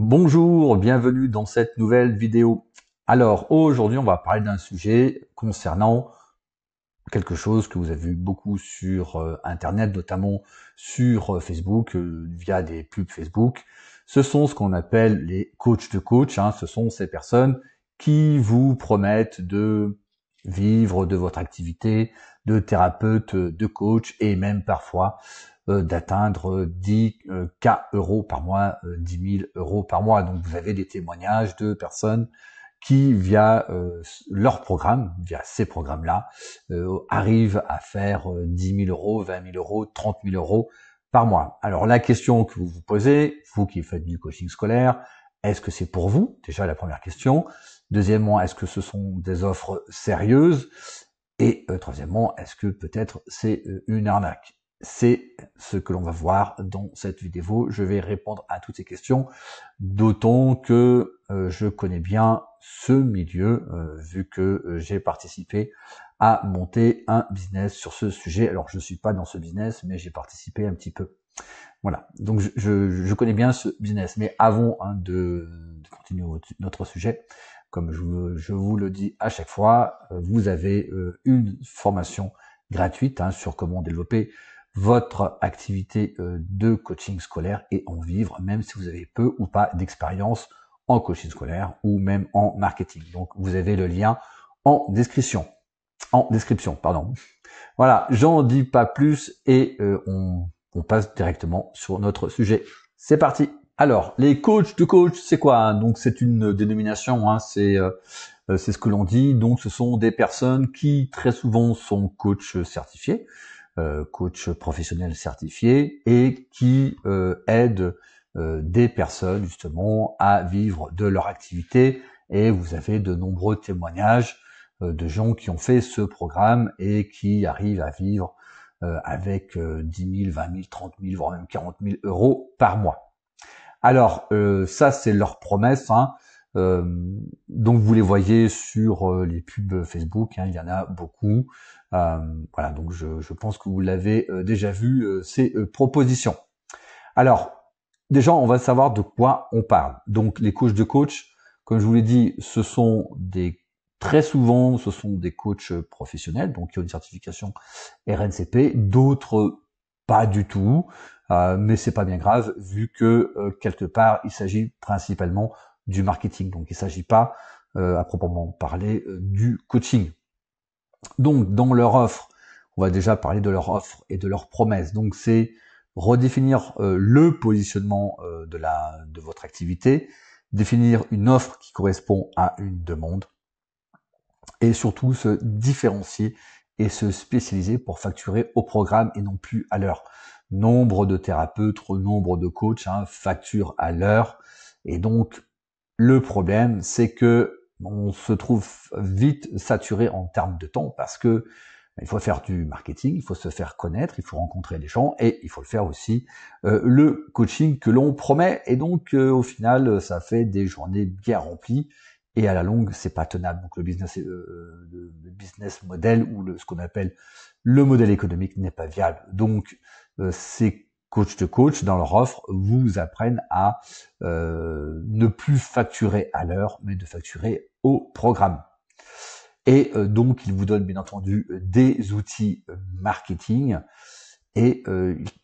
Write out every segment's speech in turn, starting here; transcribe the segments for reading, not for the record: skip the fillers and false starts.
Bonjour, bienvenue dans cette nouvelle vidéo. Alors aujourd'hui on va parler d'un sujet concernant quelque chose que vous avez vu beaucoup sur internet, notamment sur Facebook, via des pubs Facebook. Ce sont ce qu'on appelle les coachs de coach, ce sont ces personnes qui vous promettent de vivre de votre activité de thérapeute, de coach et même parfois d'atteindre 10K euros par mois, 10 000 euros par mois. Donc vous avez des témoignages de personnes qui, via leur programme, via ces programmes-là, arrivent à faire 10 000 euros, 20 000 euros, 30 000 euros par mois. Alors la question que vous vous posez, vous qui faites du coaching scolaire, est-ce que c'est pour vous? Déjà la première question. Deuxièmement, est-ce que ce sont des offres sérieuses? Et troisièmement, est-ce que peut-être c'est une arnaque? C'est ce que l'on va voir dans cette vidéo. Je vais répondre à toutes ces questions, d'autant que je connais bien ce milieu, vu que j'ai participé à monter un business sur ce sujet. Alors, je ne suis pas dans ce business, mais j'ai participé un petit peu. Voilà, donc je connais bien ce business. Mais avant de continuer notre sujet, comme je vous le dis à chaque fois, vous avez une formation gratuite sur comment développer votre activité de coaching scolaire et en vivre, même si vous avez peu ou pas d'expérience en coaching scolaire ou même en marketing. Donc, vous avez le lien en description. Pardon. Voilà, j'en dis pas plus et on passe directement sur notre sujet. C'est parti. Alors, les coachs de coach, c'est quoi? Donc, c'est une dénomination, c'est ce que l'on dit. Donc, ce sont des personnes qui très souvent sont coachs certifiés, coachs professionnels certifiés et qui aident des personnes justement à vivre de leur activité. Et vous avez de nombreux témoignages de gens qui ont fait ce programme et qui arrivent à vivre avec 10 000, 20 000, 30 000, voire même 40 000 euros par mois. Alors, ça, c'est leur promesse. Donc, vous les voyez sur les pubs Facebook, il y en a beaucoup. Voilà, donc je pense que vous l'avez déjà vu, ces propositions. Alors, déjà, on va savoir de quoi on parle. Donc, les coachs de coach, comme je vous l'ai dit, très souvent, ce sont des coachs professionnels, donc qui ont une certification RNCP, d'autres pas du tout, mais c'est pas bien grave vu que quelque part il s'agit principalement du marketing, donc il s'agit pas à proprement parler du coaching. Donc dans leur offre, on va déjà parler de leur offre et de leurs promesses. Donc c'est redéfinir le positionnement de votre activité, définir une offre qui correspond à une demande, et surtout se différencier et se spécialiser pour facturer au programme et non plus à l'heure. Nombre de thérapeutes, nombre de coachs facturent à l'heure. Et donc, le problème, c'est que on se trouve vite saturé en termes de temps parce que il faut faire du marketing, il faut se faire connaître, il faut rencontrer les gens et il faut le faire aussi le coaching que l'on promet. Et donc, au final, ça fait des journées bien remplies. Et à la longue, c'est pas tenable. Donc le business model ou ce qu'on appelle le modèle économique n'est pas viable. Donc ces coachs de coach dans leur offre vous apprennent à ne plus facturer à l'heure, mais de facturer au programme. Et donc ils vous donnent bien entendu des outils marketing. Et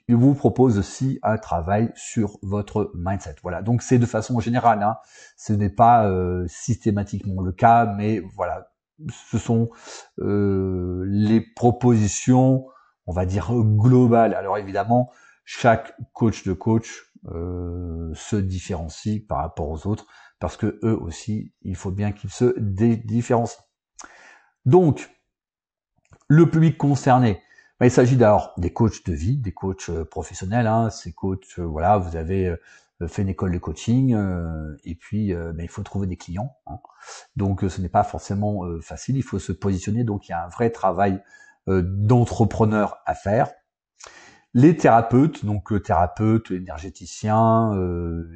il vous propose aussi un travail sur votre mindset. Voilà, donc c'est de façon générale, ce n'est pas systématiquement le cas, mais voilà, ce sont les propositions, on va dire globales. Alors évidemment, chaque coach de coach se différencie par rapport aux autres, parce que eux aussi, il faut bien qu'ils se différencient. Donc, le public concerné, il s'agit d'abord des coachs de vie, des coachs professionnels. Ces coachs, voilà, vous avez fait une école de coaching et puis il faut trouver des clients. Donc ce n'est pas forcément facile, il faut se positionner. Donc il y a un vrai travail d'entrepreneur à faire. Les thérapeutes, donc thérapeutes, énergéticiens,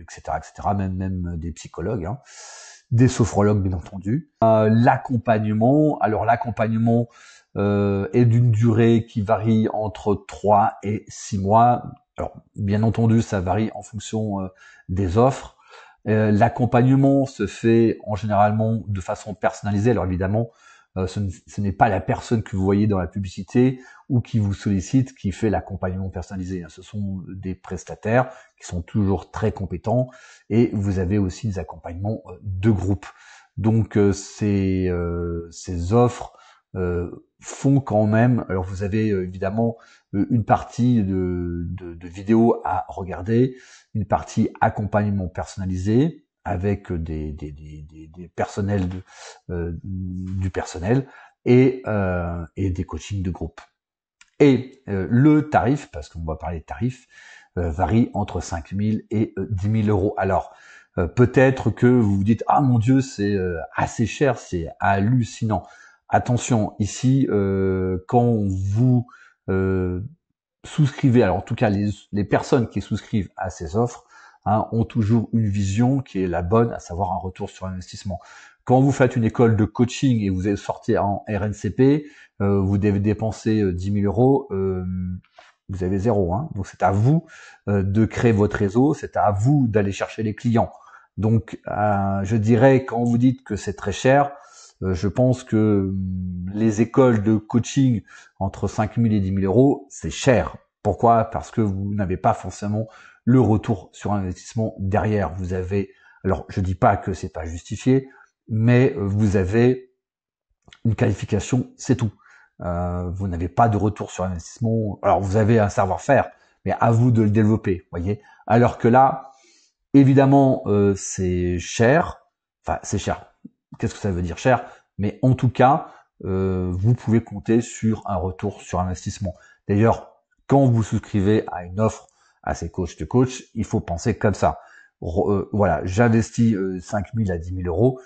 etc., etc., même des psychologues, des sophrologues bien entendu. L'accompagnement, alors l'accompagnement est d'une durée qui varie entre 3 et 6 mois. Alors, bien entendu, ça varie en fonction des offres. L'accompagnement se fait en généralement de façon personnalisée. Alors évidemment, ce n'est pas la personne que vous voyez dans la publicité ou qui vous sollicite qui fait l'accompagnement personnalisé. Ce sont des prestataires qui sont toujours très compétents et vous avez aussi des accompagnements de groupe. Donc ces offres font quand même, alors vous avez évidemment une partie de vidéos à regarder, une partie accompagnement personnalisé avec des personnels du personnel et des coachings de groupe. Et le tarif, parce qu'on va parler de tarifs, varie entre 5 000 et 10 000 euros. Alors, peut-être que vous vous dites « Ah mon Dieu, c'est assez cher, c'est hallucinant ». Attention, ici, quand vous souscrivez, alors en tout cas les personnes qui souscrivent à ces offres ont toujours une vision qui est la bonne, à savoir un retour sur investissement. Quand vous faites une école de coaching et vous sortez en RNCP, vous devez dépenser 10 000 euros, vous avez zéro. Donc c'est à vous de créer votre réseau, c'est à vous d'aller chercher les clients. Donc je dirais, quand vous dites que c'est très cher, je pense que les écoles de coaching entre 5 000 et 10 000 euros, c'est cher. Pourquoi? Parce que vous n'avez pas forcément le retour sur investissement derrière. Vous avez, alors je dis pas que c'est pas justifié, mais vous avez une qualification, c'est tout. Vous n'avez pas de retour sur investissement. Alors vous avez un savoir-faire, mais à vous de le développer, voyez. Alors que là, évidemment, c'est cher. Enfin, c'est cher. Qu'est-ce que ça veut dire cher? Mais en tout cas, vous pouvez compter sur un retour sur investissement. D'ailleurs, quand vous souscrivez à une offre à ces coachs de coach, il faut penser comme ça. Voilà, j'investis 5 000 à 10 000 euros.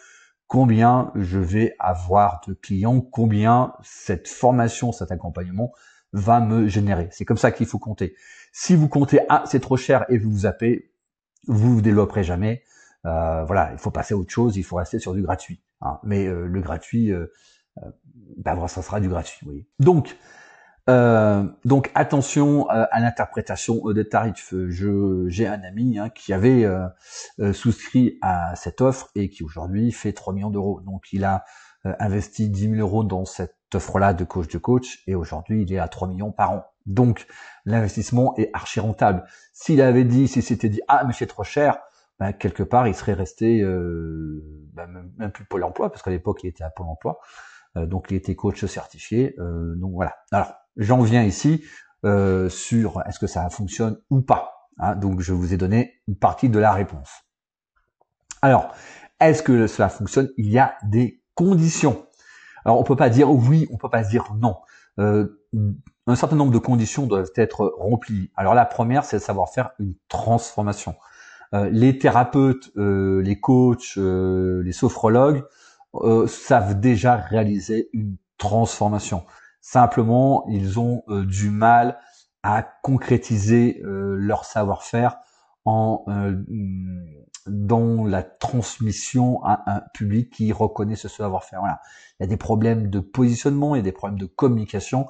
Combien je vais avoir de clients? Combien cette formation, cet accompagnement va me générer? C'est comme ça qu'il faut compter. Si vous comptez « Ah, c'est trop cher » et vous zappez, vous développerez jamais. Voilà, il faut passer à autre chose, il faut rester sur du gratuit. Mais le gratuit, ça sera du gratuit. Oui. Donc attention à l'interprétation des tarifs. J'ai un ami qui avait souscrit à cette offre et qui aujourd'hui fait 3 millions d'euros. Donc il a investi 10 000 euros dans cette offre-là de coach et aujourd'hui il est à 3 millions par an. Donc l'investissement est archi rentable. S'il s'était dit ah mais c'est trop cher, quelque part il serait resté même plus Pôle emploi, parce qu'à l'époque il était à Pôle emploi, donc il était coach certifié. Donc voilà. Alors j'en viens ici sur est-ce que ça fonctionne ou pas. Donc je vous ai donné une partie de la réponse. Alors, est-ce que cela fonctionne? Il y a des conditions. Alors on peut pas dire oui, on peut pas dire non. Un certain nombre de conditions doivent être remplies. Alors la première, c'est de savoir faire une transformation. Les thérapeutes, les coachs, les sophrologues savent déjà réaliser une transformation. Simplement, ils ont du mal à concrétiser leur savoir-faire dans la transmission à un public qui reconnaît ce savoir-faire. Voilà. Il y a des problèmes de positionnement, il y a des problèmes de communication,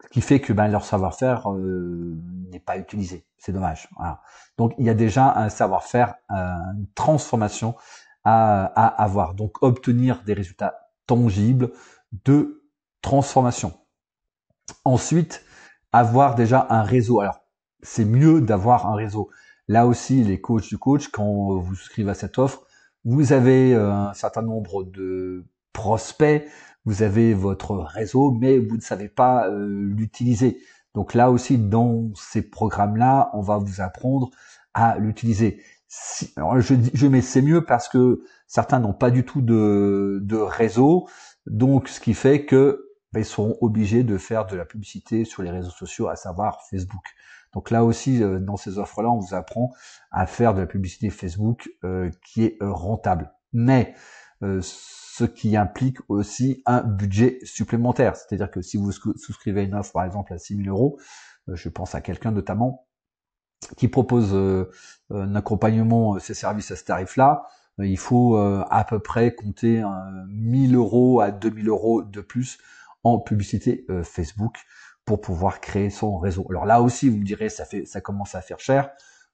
ce qui fait que leur savoir-faire n'est pas utilisé. C'est dommage. Voilà. Donc il y a déjà un savoir-faire, une transformation à avoir. Donc obtenir des résultats tangibles de transformation. Ensuite, avoir déjà un réseau. Alors, c'est mieux d'avoir un réseau. Là aussi, les coachs du coach, quand vous souscrivez à cette offre, vous avez un certain nombre de prospects, vous avez votre réseau, mais vous ne savez pas l'utiliser. Donc là aussi, dans ces programmes-là, on va vous apprendre à l'utiliser. Alors je mets c'est mieux parce que certains n'ont pas du tout de réseau, donc ce qui fait que ils seront obligés de faire de la publicité sur les réseaux sociaux, à savoir Facebook. Donc là aussi, dans ces offres-là, on vous apprend à faire de la publicité Facebook qui est rentable. Mais ce qui implique aussi un budget supplémentaire. C'est-à-dire que si vous souscrivez à une offre, par exemple, à 6 000 euros, je pense à quelqu'un notamment qui propose un accompagnement, ces services à ce tarif-là, il faut à peu près compter 1 000 euros à 2 000 euros de plus en publicité Facebook pour pouvoir créer son réseau. Alors là aussi, vous me direz, ça commence à faire cher.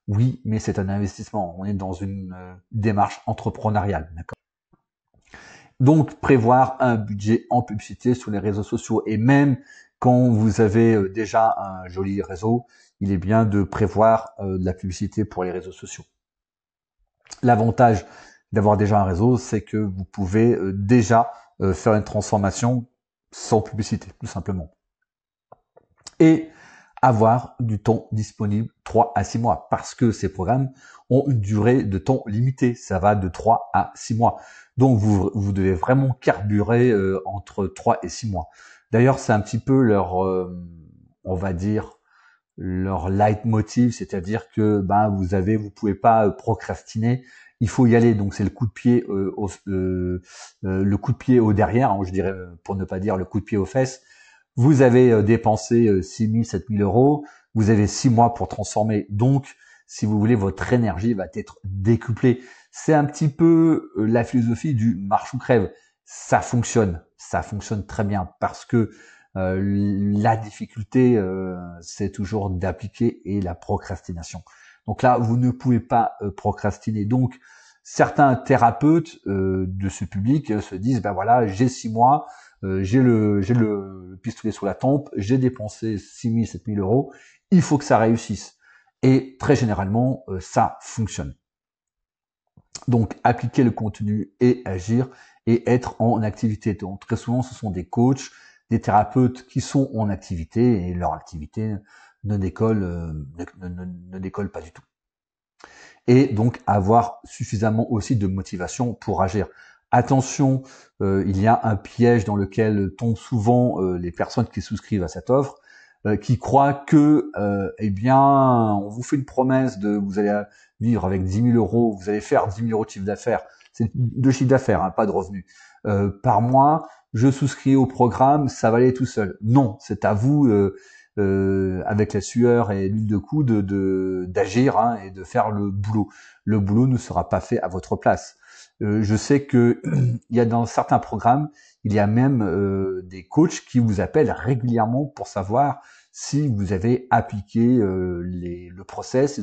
Oui, mais c'est un investissement. On est dans une démarche entrepreneuriale, d'accord? Donc, prévoir un budget en publicité sur les réseaux sociaux. Et même quand vous avez déjà un joli réseau, il est bien de prévoir de la publicité pour les réseaux sociaux. L'avantage d'avoir déjà un réseau, c'est que vous pouvez déjà faire une transformation sans publicité, tout simplement. Et avoir du temps disponible 3 à 6 mois, parce que ces programmes ont une durée de temps limitée. Ça va de 3 à 6 mois. Donc, vous devez vraiment carburer entre 3 et 6 mois. D'ailleurs, c'est un petit peu leur, on va dire, leur leitmotiv, c'est-à-dire que vous pouvez pas procrastiner, il faut y aller. Donc c'est le coup de pied le coup de pied au derrière, hein, je dirais, pour ne pas dire le coup de pied aux fesses. Vous avez dépensé 6 000, 7 000 euros, vous avez 6 mois pour transformer. Donc, si vous voulez, votre énergie va être décuplée. C'est un petit peu la philosophie du marche ou crève. Ça fonctionne très bien parce que la difficulté, c'est toujours d'appliquer et la procrastination. Donc là, vous ne pouvez pas procrastiner. Donc, certains thérapeutes de ce public se disent, ben voilà, j'ai 6 mois, j'ai le pistolet sous la tempe, j'ai dépensé 6 000, 7 000 euros, il faut que ça réussisse. Et très généralement, ça fonctionne. Donc, appliquer le contenu et agir et être en activité. Donc, très souvent, ce sont des coachs, des thérapeutes qui sont en activité et leur activité ne décolle pas du tout. Et donc, avoir suffisamment aussi de motivation pour agir. Attention, il y a un piège dans lequel tombent souvent les personnes qui souscrivent à cette offre, qui croient que, on vous fait une promesse de vous allez vivre avec 10 000 euros, vous allez faire 10 000 euros de chiffre d'affaires, c'est de chiffre d'affaires, hein, pas de revenus, par mois, je souscris au programme, ça va aller tout seul. Non, c'est à vous, avec la sueur et l'huile de coude, d'agir hein, et de faire le boulot. Le boulot ne sera pas fait à votre place. Je sais que il y a dans certains programmes, il y a même des coachs qui vous appellent régulièrement pour savoir si vous avez appliqué le process,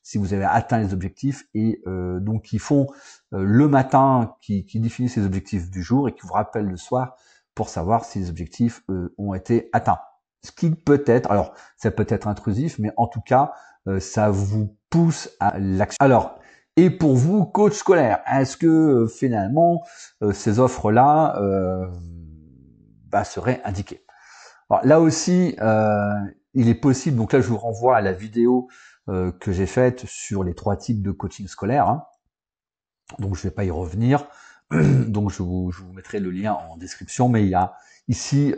si vous avez atteint les objectifs et donc ils font le matin qui définissent les objectifs du jour et qui vous rappellent le soir pour savoir si les objectifs ont été atteints. Ce qui peut être, alors ça peut être intrusif, mais en tout cas ça vous pousse à l'action. Alors, et pour vous, coach scolaire, est-ce que finalement ces offres-là seraient indiquées? Alors, là aussi, il est possible, donc là je vous renvoie à la vidéo que j'ai faite sur les 3 types de coaching scolaire, hein. Donc je ne vais pas y revenir, donc je vous mettrai le lien en description, mais il y a ici,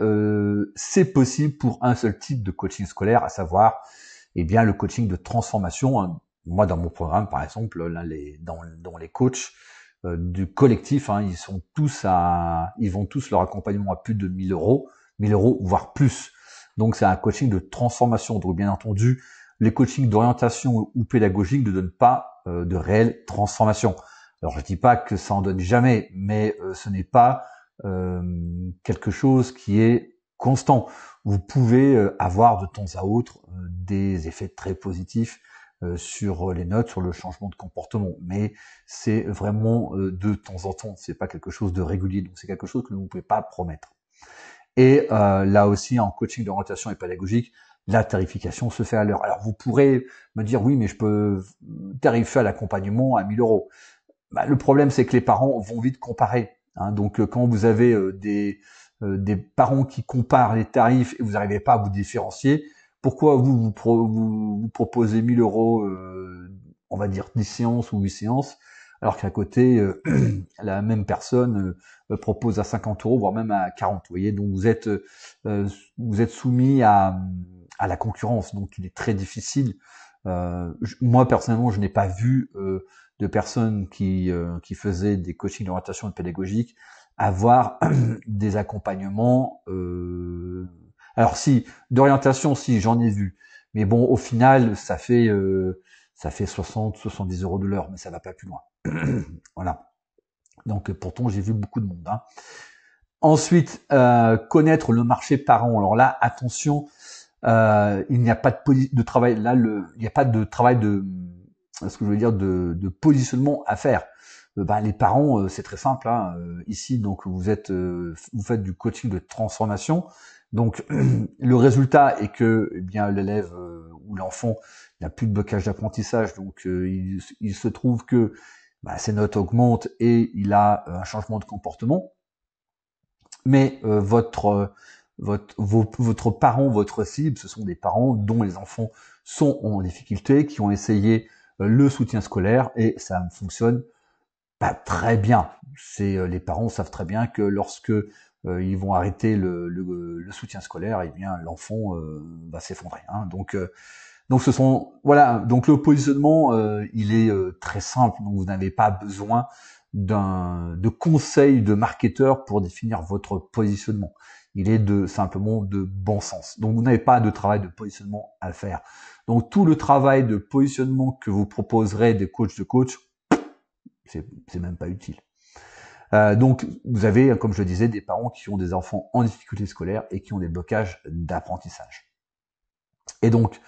c'est possible pour un seul type de coaching scolaire, à savoir le coaching de transformation, hein. Moi, dans mon programme, par exemple, là, dans les coachs du collectif, hein, ils vont tous leur accompagnement à plus de 1 000 euros, voire plus. Donc, c'est un coaching de transformation. Donc, bien entendu, les coachings d'orientation ou pédagogique ne donnent pas de réelle transformation. Alors, je dis pas que ça en donne jamais, mais ce n'est pas quelque chose qui est constant. Vous pouvez avoir de temps à autre des effets très positifs sur les notes, sur le changement de comportement, mais c'est vraiment de temps en temps, c'est pas quelque chose de régulier, donc c'est quelque chose que vous ne pouvez pas promettre. Et là aussi, en coaching d'orientation et pédagogique, la tarification se fait à l'heure. Alors vous pourrez me dire, oui, mais je peux tarifer à l'accompagnement à 1 000 euros. Le problème, c'est que les parents vont vite comparer. Hein. Donc quand vous avez des parents qui comparent les tarifs et vous n'arrivez pas à vous différencier, pourquoi vous proposez 1 000 euros, on va dire 10 séances ou 8 séances, alors qu'à côté, la même personne propose à 50 euros, voire même à 40. Vous voyez, donc vous êtes soumis à la concurrence, donc il est très difficile. Moi personnellement, je n'ai pas vu de personnes qui faisaient des coachings d'orientation pédagogique avoir des accompagnements. Alors si d'orientation, si j'en ai vu, mais bon, au final, ça fait 60, 70 euros de l'heure, mais ça va pas plus loin. Voilà. Donc pourtant, j'ai vu beaucoup de monde. Hein. Ensuite, connaître le marché parent. Alors là, attention, Il n'y a pas de travail là, il n'y a pas de travail ce que je veux dire de positionnement à faire. Les parents, c'est très simple. Hein, ici, donc vous faites du coaching de transformation. Donc le résultat est que eh bien l'élève ou l'enfant n'a plus de blocage d'apprentissage. Donc il se trouve que ses notes augmentent et il a un changement de comportement. Mais votre parent, votre cible, ce sont des parents dont les enfants sont en difficulté, qui ont essayé le soutien scolaire et ça ne fonctionne pas très bien. Les parents savent très bien que lorsque ils vont arrêter le soutien scolaire, eh bien l'enfant va s'effondrer. Hein. Donc donc le positionnement il est très simple. Donc vous n'avez pas besoin de conseils de marketeur pour définir votre positionnement. Il est simplement de bon sens. Donc vous n'avez pas de travail de positionnement à faire. Donc tout le travail de positionnement que vous proposerez des coachs de coach, c'est même pas utile. Donc vous avez, comme je le disais, des parents qui ont des enfants en difficulté scolaire et qui ont des blocages d'apprentissage. Et donc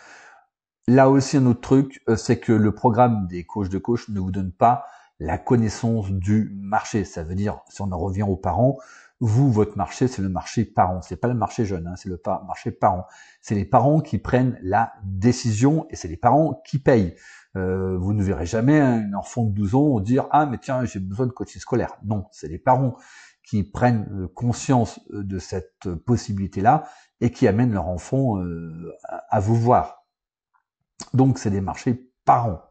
là aussi un autre truc, c'est que le programme des coachs de coach ne vous donne pas la connaissance du marché. Ça veut dire, si on en revient aux parents, votre marché, c'est le marché parent. C'est pas le marché jeune, hein, c'est le marché parent. C'est les parents qui prennent la décision et c'est les parents qui payent. Vous ne verrez jamais un enfant de 12 ans dire « Ah, mais tiens, j'ai besoin de coaching scolaire ». Non, c'est les parents qui prennent conscience de cette possibilité-là et qui amènent leur enfant à vous voir. Donc, c'est des marchés parents.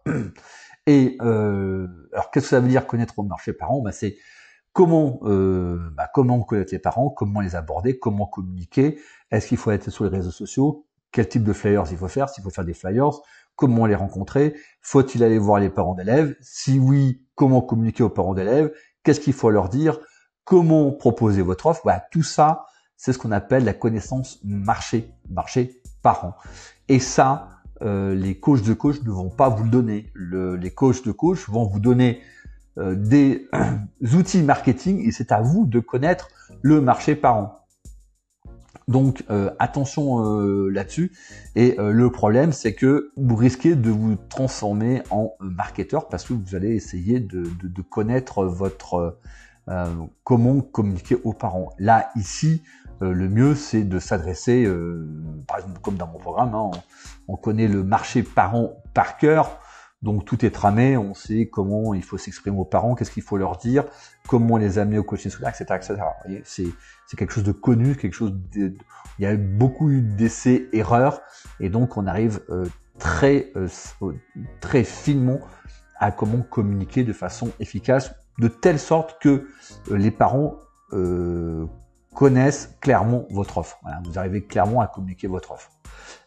Et alors, qu'est-ce que ça veut dire connaître le marché parent? C'est comment connaître les parents, comment les aborder, comment communiquer. Est-ce qu'il faut être sur les réseaux sociaux? Quel type de flyers il faut faire? S'il faut faire des flyers, comment les rencontrer? Faut-il aller voir les parents d'élèves? Si oui, comment communiquer aux parents d'élèves? Qu'est-ce qu'il faut leur dire? Comment proposer votre offre? Tout ça, c'est ce qu'on appelle la connaissance marché parent. Et ça, les coachs de coach ne vont pas vous le donner. Les coachs de coach vont vous donner des outils marketing et c'est à vous de connaître le marché parent. Donc attention là-dessus. Et le problème, c'est que vous risquez de vous transformer en marketeur parce que vous allez essayer de connaître votre comment communiquer aux parents. Là, ici, le mieux, c'est de s'adresser, par exemple, comme dans mon programme, hein, on connaît le marché parent par cœur. Donc tout est tramé, on sait comment il faut s'exprimer aux parents, qu'est-ce qu'il faut leur dire, comment les amener au coaching scolaire, etc., etc. Vous voyez, c'est quelque chose de connu, il y a beaucoup d'essais, erreurs, et donc on arrive très finement à comment communiquer de façon efficace, de telle sorte que les parents connaissent clairement votre offre. Voilà, vous arrivez clairement à communiquer votre offre.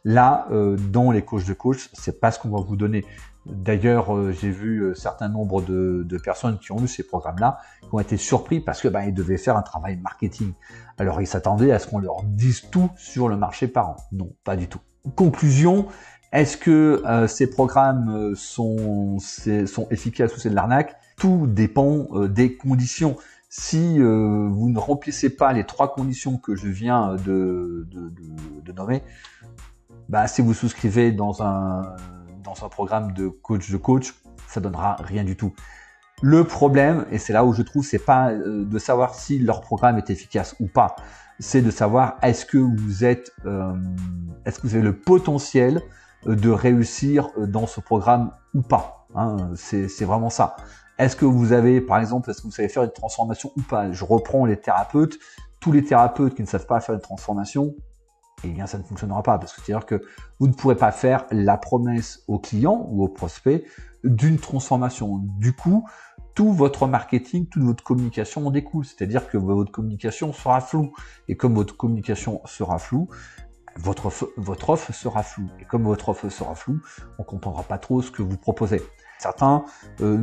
Là, dans les coachs de coach, c'est pas ce qu'on va vous donner. D'ailleurs, j'ai vu un certain nombre de personnes qui ont eu ces programmes-là, qui ont été surpris parce que ils devaient faire un travail marketing. Alors, ils s'attendaient à ce qu'on leur dise tout sur le marché parent. Non, pas du tout. Conclusion, est-ce que ces programmes sont efficaces ou c'est de l'arnaque? Tout dépend des conditions. Si vous ne remplissez pas les 3 conditions que je viens de nommer, si vous souscrivez dans un programme de coach, ça donnera rien du tout. Le problème, et c'est là où je trouve, c'est pas de savoir si leur programme est efficace ou pas, c'est de savoir est-ce que vous avez le potentiel de réussir dans ce programme ou pas. Hein, c'est vraiment ça. Est-ce que vous avez, par exemple, est-ce que vous savez faire une transformation ou pas? Je reprends les thérapeutes. Tous les thérapeutes qui ne savent pas faire une transformation, eh bien, ça ne fonctionnera pas parce que c'est-à-dire que vous ne pourrez pas faire la promesse au client ou au prospect d'une transformation. Du coup, tout votre marketing, toute votre communication en découle. C'est-à-dire que votre communication sera floue. Et comme votre communication sera floue, votre offre sera floue. Et comme votre offre sera floue, on ne comprendra pas trop ce que vous proposez. Certains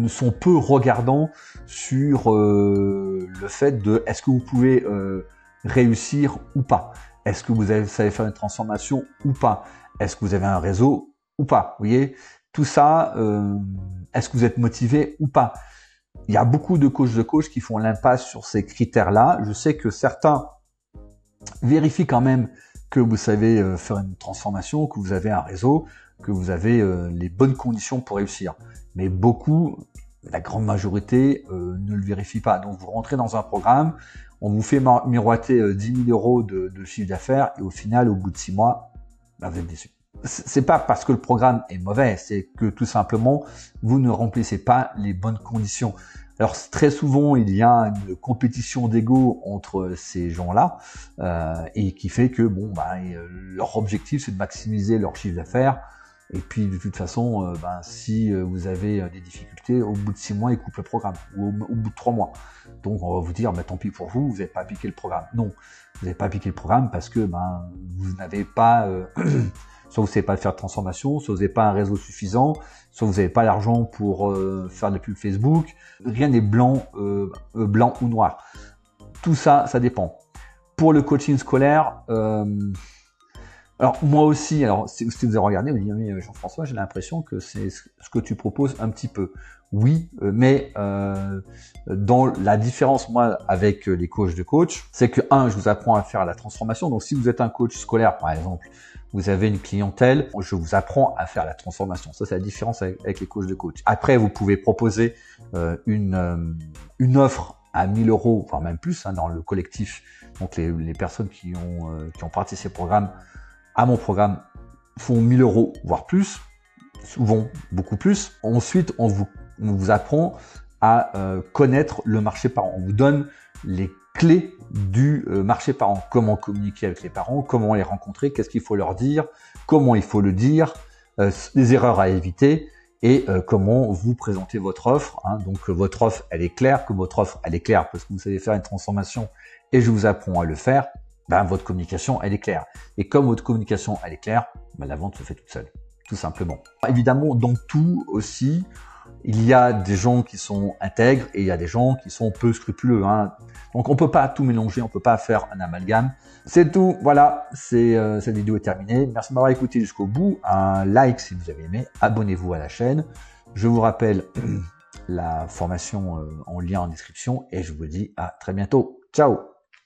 sont peu regardants sur le fait de est-ce que vous pouvez réussir ou pas. Est-ce que vous savez faire une transformation ou pas? Est-ce que vous avez un réseau ou pas? Vous voyez, tout ça, est-ce que vous êtes motivé ou pas? Il y a beaucoup de coachs qui font l'impasse sur ces critères-là. Je sais que certains vérifient quand même que vous savez faire une transformation, que vous avez un réseau, que vous avez les bonnes conditions pour réussir. Mais beaucoup, la grande majorité, ne le vérifie pas. Donc vous rentrez dans un programme, on vous fait miroiter 10 000 euros de chiffre d'affaires et au final, au bout de 6 mois, ben, vous êtes déçu. C'est pas parce que le programme est mauvais, c'est que tout simplement, vous ne remplissez pas les bonnes conditions. Alors très souvent, il y a une compétition d'ego entre ces gens-là et qui fait que bon, bah, leur objectif c'est de maximiser leur chiffre d'affaires. Et puis de toute façon, si vous avez des difficultés, au bout de 6 mois, ils coupent le programme ou au bout de 3 mois. Donc on va vous dire, tant pis pour vous, vous n'avez pas appliqué le programme. Non, vous n'avez pas appliqué le programme parce que vous n'avez pas soit vous ne savez pas faire de transformation, soit vous n'avez pas un réseau suffisant, soit vous n'avez pas l'argent pour faire de la pub Facebook. Rien n'est blanc ou noir. Tout ça, ça dépend. Pour le coaching scolaire, alors moi aussi, si vous avez regardé, vous dites mais Jean-François, j'ai l'impression que c'est ce que tu proposes un petit peu. Oui, mais dans la différence moi avec les coachs de coach, c'est que je vous apprends à faire la transformation. Donc si vous êtes un coach scolaire par exemple, vous avez une clientèle, je vous apprends à faire la transformation. Ça c'est la différence avec les coachs de coach. Après vous pouvez proposer une offre à 1 000 euros, voire même plus dans le collectif. Donc les personnes qui ont participé au programme à mon programme font 1 000 euros, voire plus, souvent beaucoup plus. Ensuite, on vous apprend à connaître le marché parent. On vous donne les clés du marché parent. Comment communiquer avec les parents, comment les rencontrer, qu'est-ce qu'il faut leur dire, comment il faut le dire, les erreurs à éviter et comment vous présentez votre offre. Donc votre offre, elle est claire, parce que vous savez faire une transformation et je vous apprends à le faire. Votre communication, elle est claire. Et comme votre communication, elle est claire, la vente se fait toute seule, tout simplement. Évidemment, dans tout aussi, il y a des gens qui sont intègres et il y a des gens qui sont peu scrupuleux. Donc, on peut pas tout mélanger, on peut pas faire un amalgame. C'est tout. Voilà, cette vidéo est terminée. Merci de m'avoir écouté jusqu'au bout. Un like si vous avez aimé. Abonnez-vous à la chaîne. Je vous rappelle la formation en lien en description et je vous dis à très bientôt. Ciao!